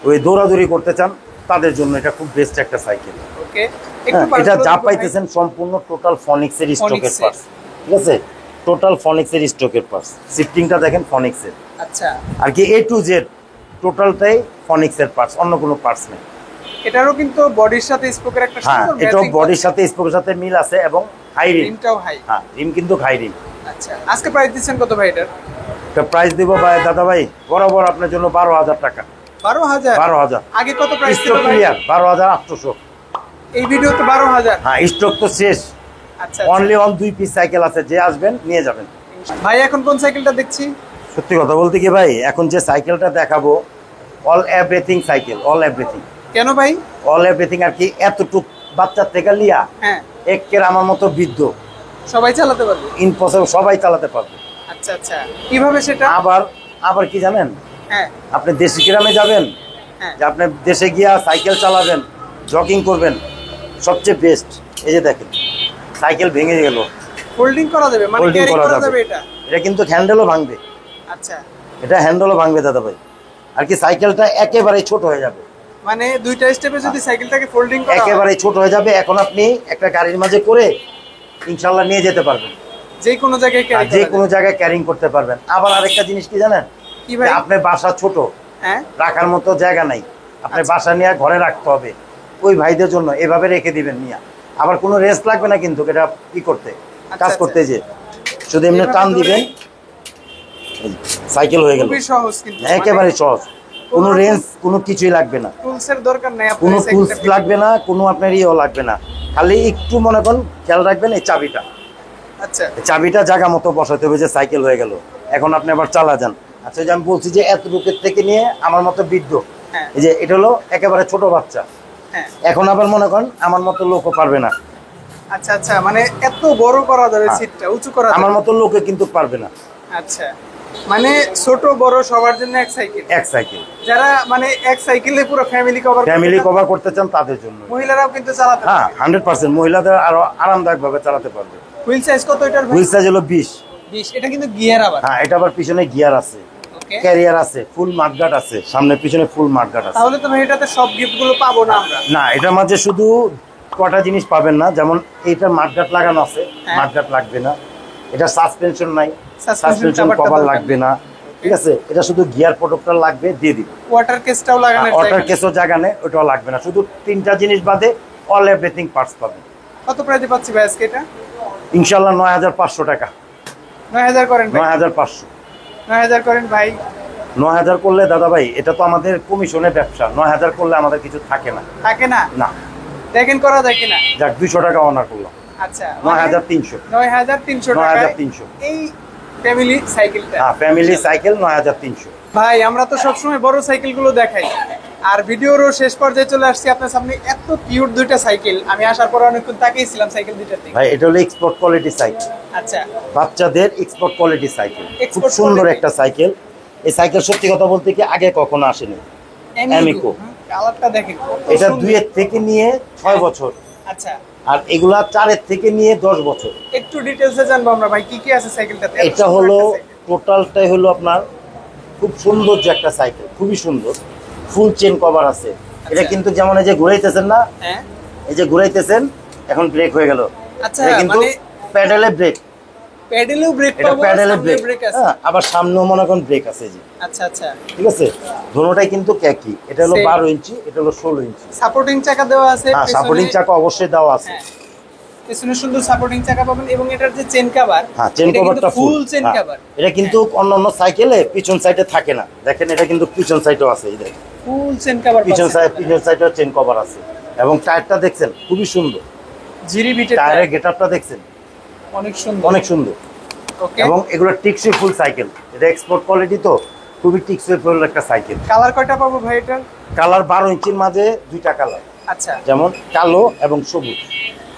A: ওই দৌড়াদৌড়ি করতে চান তাদের জন্য এটা খুব বেস্ট একটা সাইকেল।
B: ওকে,
A: এটা যা পাইতেছেন সম্পূর্ণ টোটাল ফনিক্স এর স্টকের পার্টস, ঠিক আছে? টোটাল ফনিক্স এর স্টকের পার্টস। শিফটিংটা দেখেন ফনিক্স এর।
B: আচ্ছা,
A: আর কি A to Z টোটালটাই ফনিক্স এর পার্টস, অন্য কোনো পার্টস নেই।
B: এটারও কিন্তু বডির সাথে স্পোকের একটা
A: হ্যাঁ,
B: সুন্দর
A: এটাও
B: ম্যাচিং,
A: বডির সাথে স্পোকের সাথে মিল আছে এবং হাই রিম।
B: রিমটাও হাই।
A: হ্যাঁ, রিম কিন্তু হাই রিম।
B: আচ্ছা, আজকে প্রাইস দিচ্ছেন কত ভাই এটার?
A: এটা প্রাইস দিব ভাই দাদা ভাই বরাবর আপনার জন্য 12,000 টাকা।
B: 12,000?
A: 12,000
B: আগে কত প্রাইস ছিল
A: স্টক
B: ভাই?
A: ক্লিয়ার 12,800।
B: এই ভিডিওতে 12,000?
A: হ্যাঁ, স্টক তো শেষ,
B: আচ্ছা,
A: অনলি অন 2 পিস সাইকেল আছে, যে আসবেন নিয়ে যাবেন।
B: ভাই এখন কোন সাইকেলটা দেখছি?
A: সত্যি কথা বলতে কি ভাই, এখন যে সাইকেলটা দেখাবো all everything cycle, all everything.
B: কেন ভাই?
A: অল এভরিথিং আর কি, এতটুক বাচ্চার থেকে লিয়া
B: হ্যাঁ,
A: একের আমার মতো বৃদ্ধ
B: সবাই চালাতে পারবে,
A: ইম্পসিবল, সবাই চালাতে পারবে।
B: আচ্ছা আচ্ছা, কিভাবে সেটা?
A: আবার কি জানেন,
B: হ্যাঁ
A: আপনি দেশি গ্রামে যাবেন,
B: হ্যাঁ,
A: যে আপনি দেশে গিয়া সাইকেল চালাবেন, জগিং করবেন, সবচেয়ে বেস্ট। এই যে দেখেন সাইকেল ভেঙে গেল,
B: ফোল্ডিং করা যাবে, মানে
A: Folding
B: ক্যারি
A: করা
B: করা
A: যাবে।
B: যাবে এটা?
A: এটা কিন্তু হ্যান্ডেলও ভাঙবে,
B: আচ্ছা,
A: এটা হ্যান্ডেলও ভাঙবে দাদা ভাই। আর কি সাইকেলটা একেবারেই ছোট হয়ে যাবে,
B: মানে দুইটা স্টেপে যদি সাইকেলটাকে ফোল্ডিং করা হয়,
A: একেবারেই ছোট হয়ে যাবে। এখন আপনি একটা গাড়ির মাঝে করে ইনশাল্লাহ নিয়ে যেতে পারবেন,
B: যে কোনো জায়গায় ক্যারি
A: যে কোনো জায়গায় ক্যারিং করতে পারবেন। আবার আরেকটা জিনিস কি জানেন,
B: কি ভাই?
A: আপনার বাসা ছোট,
B: হ্যাঁ,
A: রাখার মতো জায়গা নাই, আপনার বাসা নিয়ে ঘরে রাখতে হবে, ওই ভাইদের জন্য এভাবে রেখে দিবেন নিয়ে। আবার কোনো রেস্ট লাগবে না কিন্তু এটা কি করতে, কাজ করতে, যে শুধু এমনি টান দিবেন সাইকেল হয়ে গেল।
B: খুবই সহজ, কিন্তু
A: একেবারে সহজ, কোনো রেঞ্জ কোনো কিছুই লাগবে না,
B: টুলসের দরকার নাই,
A: কোনো টুলস লাগবে না, কোনো আপনার ইয়েও লাগবে না। খালি একটু মনে করেন খেয়াল রাখবেন এই চাবিটা,
B: আচ্ছা,
A: চাবিটা জায়গা মতো বসাতে হবে, যে সাইকেল হয়ে গেল। এখন আপনি আবার চালা যান। আচ্ছা, যে আমি বলছি যে এতটুকের থেকে নিয়ে আমার মতো বৃদ্ধ,
B: হ্যাঁ
A: এই যে এটা হলো একেবারে ছোট বাচ্চা।
B: হ্যাঁ,
A: এখন আবার মনে করেন আমার মতো লোকও পারবে না,
B: আচ্ছা আচ্ছা, মানে এত বড় করা যাবে,
A: হ্যাঁ।
B: সিটটা উঁচু করা যাবে,
A: আমার মতো লোকে কিন্তু পারবে না।
B: আচ্ছা, মানে ছোট বড় সবার জন্য এক সাইকেল,
A: এক সাইকেল,
B: যারা মানে এক সাইকেলে পুরো ফ্যামিলি
A: কভার করতে চান তাদের জন্য।
B: মহিলারাও কিন্তু চালাতে
A: হ্যাঁ, 100% মহিলাদের আরো আরামদায়ক ভাবে চালাতে পারবে।
B: হুইল সাইজ কত এটার ভাই?
A: হুইল সাইজ হলো 20।
B: এটা কিন্তু গিয়ার আবার?
A: হ্যাঁ, এটা আবার পিছনে গিয়ার আছে,
B: ওকে,
A: ক্যারিয়ার আছে, ফুল মাঠগার্ড আছে, সামনে পিছনে ফুল মাঠগার্ড আছে।
B: তাহলে তো ভাই এটাতে সব গিফট গুলো পাবো না আমরা?
A: না, এটার মাঝে শুধু কটা জিনিস পাবেন না, যেমন এইটার মাঠগার্ড লাগানো আছে,
B: হ্যাঁ।
A: মাঠগার্ড লাগবে না। এটা সাসপেনশন নাই,
B: Suspension
A: সাসপেনশন
B: cover টা
A: কভার
B: দরকার
A: লাগবে না, ঠিক আছে? এটা শুধু গিয়ার প্রোটেক্টর লাগবে, দিয়ে দিব।
B: ওয়াটার কেসটাও লাগানোর
A: ওয়াটার
B: জায়গা?
A: কেসও জায়গা নেই, ওটাও লাগবে না। শুধু 3টা জিনিস বাদে অল এভরিথিং পার্টস পাবেন।
B: কত প্রাইসে পাচ্ছি ভাই আজকে এটা?
A: ইনশাআল্লাহ 9,500 টাকা।
B: 9,000 করেন ভাই,
A: 9,500।
B: 9,000 করেন ভাই।
A: 9,000 করলে দাদা ভাই এটা তো আমাদের কমিশনের ব্যবসা, 9,000 করলে আমাদের কিছু থাকে না।
B: থাকে না?
A: না,
B: দেখেন করা যায় কিনা।
A: যাক 200 টাকা অনার করলাম।
B: আচ্ছা,
A: 9,300।
B: 9,300 টাকা
A: 9,300।
B: এই ফ্যামিলি সাইকেলটা?
A: হ্যাঁ, ফ্যামিলি সাইকেল 9,300।
B: ভাই আমরা তো সবসময় বড় সাইকেল গুলো দেখাই, আর ভিডিওরও শেষ পর্যায়ে চলে আসছি আপনার সামনে। এত কিউট দুইটা সাইকেল, আমি আসার পরে অনেকক্ষণ তাকিয়েছিলাম সাইকেল দুইটার দিকে।
A: ভাই এটা হলো এক্সপোর্ট কোয়ালিটি সাইকেল।
B: আচ্ছা,
A: বাচ্চাদের এক্সপোর্ট কোয়ালিটি সাইকেল, খুব
B: Export
A: সুন্দর
B: quality।
A: একটা সাইকেল। এই সাইকেল সত্যি কথা বলতে কি আগে কখনো আসেনি। অ্যামিকো।
B: কালারটা দেখেন কত
A: এটা
B: সুন্দর।
A: 2 এর থেকে নিয়ে 6 বছর,
B: আচ্ছা,
A: আর এগুলা 4 এর থেকে নিয়ে 10 বছর।
B: একটু ডিটেইলসে জানবো আমরা ভাই, কি কি আছে সাইকেলটাতে? এত
A: এটা
B: সুন্দর
A: হলো
B: একটা সাইকেল।
A: টোটালটাই হলো আপনার খুব সুন্দর যে একটা সাইকেল, খুবই সুন্দর। ফুল চেন কভার আছে। এটা কিন্তু যেমন এই যে ঘুরাইতেছেন না,
B: হ্যাঁ,
A: এই যে ঘুরাইতেছেন এখন ব্রেক হয়ে গেল।
B: আচ্ছা,
A: এটা কিন্তু
B: মানে
A: প্যাডেলে ব্রেক,
B: প্যাডেলেও ব্রেক
A: এটা
B: পাবো,
A: প্যাডেলে
B: সামনেও
A: ব্রেক,
B: ব্রেক আছে।
A: হ্যাঁ, আবার সামনেও মনে করেন ব্রেক আছে জি।
B: আচ্ছা আচ্ছা,
A: ঠিক আছে, দোনোটাই কিন্তু একই। এটা হলো
B: Same।
A: 12 ইঞ্চি, এটা হলো 16 ইঞ্চি।
B: সাপোর্টিং চাকা দেওয়া আছে,
A: হ্যাঁ,
B: পেছনে-
A: সাপোর্টিং চাকা অবশ্যই দেওয়া আছে।
B: হ্যাঁ, পেছনে সুন্দর সাপোর্টিং চাকা পাবেন এবং এটার যে চেন কভার,
A: হ্যাঁ, চেন কভারটা
B: ফুল চেন কভার।
A: এটা কিন্তু অন্যান্য সাইকেলে পিছন সাইডে থাকে না, দেখেন এটা কিন্তু পিছন সাইডেও আছে। এই দেখেন
B: ফুল চেন কভার,
A: পিছন সাইডেও চেন কভার আছে। এবং টায়ারটা দেখছেন খুবই সুন্দর,
B: জিরি বিটের
A: টায়ারের গেটআপটা দেখছেন
B: অনেক সুন্দর,
A: অনেক সুন্দর।
B: ওকে।
A: এবং এগুলো টিকসই ফুল সাইকেল, এটা এক্সপোর্ট কোয়ালিটি তো খুবই টিকসই ফুল একটা সাইকেল।
B: কালার কয়টা পাবো ভাই এটার?
A: কালার 12 ইঞ্চির মাঝে 2টা কালার,
B: আচ্ছা
A: যেমন কালো এবং সবুজ।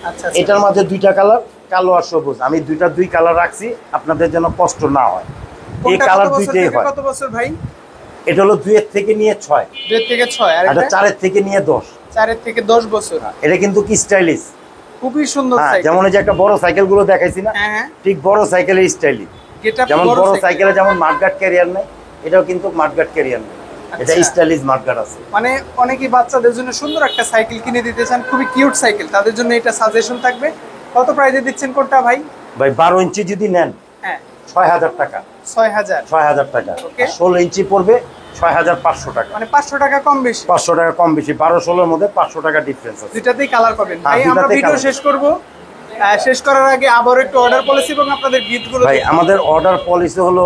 B: আচ্ছা,
A: এটার মাঝে 2টা কালার, কালো আর সবুজ। আমি 2 কালার রাখছি আপনাদের যেন কষ্ট না হয়। এই কালার দুইটাই হয়।
B: কত বছর ভাই?
A: এটা হলো 2 এর থেকে নিয়ে 6,
B: 2 থেকে 6, আর
A: এটা
B: এটা
A: 4 এর থেকে নিয়ে 10।
B: 4 থেকে 10 বছর।
A: এটা কিন্তু কি স্টাইলিশ,
B: খুবই সুন্দর
A: হ্যাঁ,
B: সাইকেল।
A: যেমন এই যে একটা বড় সাইকেল গুলো দেখাইছি না,
B: হ্যাঁ হ্যাঁ,
A: ঠিক বড় সাইকেলের স্টাইলি।
B: গেটআপ
A: যেমন বড় সাইকেলে যেমন মাঠগার্ড ক্যারিয়ার নেই, এটাও কিন্তু মাঠগার্ড ক্যারিয়ার নেই, এটা
B: আচ্ছা।
A: স্টাইলিশ মাঠগার্ড আছে।
B: মানে অনেকেই বাচ্চাদের জন্য সুন্দর একটা সাইকেল কিনে দিতে চান, খুবই কিউট সাইকেল, তাদের জন্য এটা সাজেশন থাকবে। কত প্রাইসে দিচ্ছেন কোনটা ভাই?
A: ভাই 12 ইঞ্চি যদি নেন
B: হ্যাঁ,
A: 6000 টাকা,
B: 6000।
A: 6000 টাকা।
B: Okay.
A: 16 ইঞ্চি পড়বে 6500 টাকা,
B: মানে 500 টাকা কম বেশি।
A: 500 টাকা কম বেশি। 12-16 মধ্যে 500 টাকা ডিফারেন্স আছে।
B: দুটাতেই কালার পাবেন
A: হ্যাঁ,
B: ভাই। আমরা
A: দুটাতেই
B: ভিডিও
A: colour।
B: শেষ করব, শেষ করার আগে আবার একটু অর্ডার পলিসি এবং আপনাদের গিফটগুলো
A: ভাই আমাদের অর্ডার পলিসি হলো,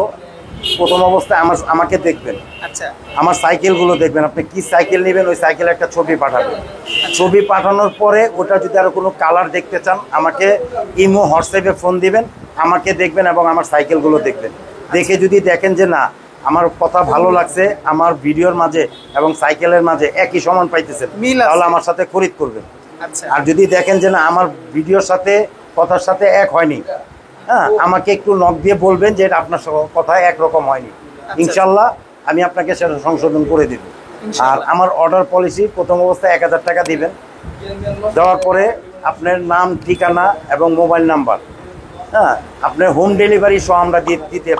A: প্রথম অবস্থায় আমাকে দেখবেন,
B: আচ্ছা
A: আমার সাইকেলগুলো দেখবেন। আপনি কি সাইকেল নেবেন ওই সাইকেলের একটা ছবি পাঠাবেন। ছবি পাঠানোর পরে ওটা যদি আরো কোনো কালার দেখতে চান আমাকে ইমো হোয়াটসঅ্যাপে ফোন দিবেন, আমাকে দেখবেন এবং আমার সাইকেলগুলো দেখবেন। দেখে যদি দেখেন যে না আমার কথা ভালো লাগছে, আমার ভিডিওর মাঝে এবং সাইকেলের মাঝে একই সমান পাইতেছেন,
B: মিল আছে।
A: তাহলে আমার সাথে খরিদ করবেন।
B: আচ্ছা,
A: আর যদি দেখেন যে না আমার ভিডিওর সাথে কথার সাথে এক হয়নি, হ্যাঁ, আমাকে একটু নক দিয়ে বলবেন যে এটা আপনার কথা একরকম হয়নি। ইনশাল্লাহ আমি আপনাকে সেটা সংশোধন করে দেব। আর
B: ইনশাআল্লাহ।
A: আমার অর্ডার পলিসি প্রথম অবস্থায় 1000 টাকা দিবেন, দেওয়ার পরে আপনার নাম, ঠিকানা এবং মোবাইল নাম্বার, হ্যাঁ, আপনার হোম ডেলিভারি সহ আমরা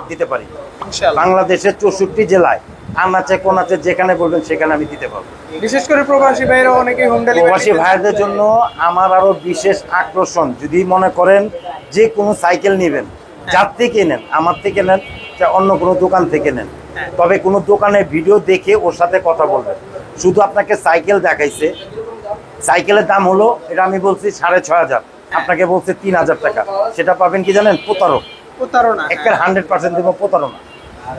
A: দিতে পারি।
B: ইনশাআল্লাহ।
A: বাংলাদেশের 64 জেলায় আনাচে কোনাচে যেখানে বলবেন সেখানে আমি দিতে পারবো।
B: বিশেষ করে প্রবাসী ভাইরা অনেকেই হোম ডেলিভারি।
A: প্রবাসী ভাইদের জন্য আমার আরো বিশেষ আকর্ষণ, যদি মনে করেন যে কোনো সাইকেল নেবেন, যার থেকে নেন, আমার থেকে নেন, অন্য কোনো দোকান থেকে নেন, তবে কোনো দোকানে ভিডিও দেখে ওর সাথে কথা বলবেন। শুধু আপনাকে সাইকেল দেখাইছে, সাইকেলের দাম হলো, এটা আমি বলছি 6500, আপনাকে বলছে 3000 টাকা, সেটা পাবেন কি জানেন?
B: প্রতারণা।
A: একটা 100% দেবো প্রতারণা।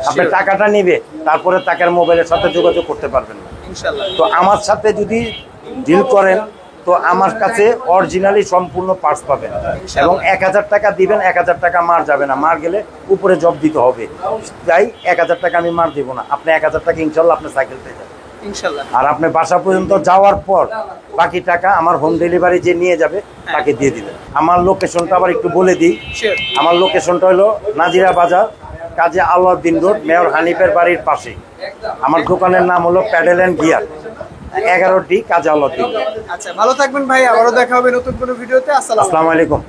A: আপনি টাকাটা নিবে, তারপরে তাকে মোবাইলের সাথে যোগাযোগ করতে পারবেন না।
B: ইনশাআল্লাহ।
A: তো আমার সাথে যদি ডিল করেন তো আমার কাছে অরিজিনালি সম্পূর্ণ পার্টস পাবেন এবং 1000 টাকা দিবেন, 1000 টাকা মার যাবে না, মার গেলে উপরে জব দিতে হবে। তাই 1000 টাকা আমি মার দিব না, আপনি 1000 টাকা ইনশাল্লাহ আপনার সাইকেল পেয়ে যাবেন
B: ইনশাআল্লাহ।
A: আর আপনি বাসা পর্যন্ত যাওয়ার পর বাকি টাকা আমার হোম ডেলিভারি যে নিয়ে যাবে তাকে দিয়ে দিবেন। আমার লোকেশনটা আবার একটু বলে দিই।
B: শিওর।
A: আমার লোকেশনটা হলো নাজিরা বাজার, কাজী আলাউদ্দিন রোড, মেয়র হানিফের বাড়ির পাশে। আমার দোকানের নাম হলো প্যাডেল অ্যান্ড গিয়ার, 11D, কাজী আলাউদ্দিন।
B: আচ্ছা, ভালো থাকবেন ভাই, আবারও দেখা হবে নতুন কোনো ভিডিওতে। আসসালামু আলাইকুম।
A: আসসালামু আলাইকুম।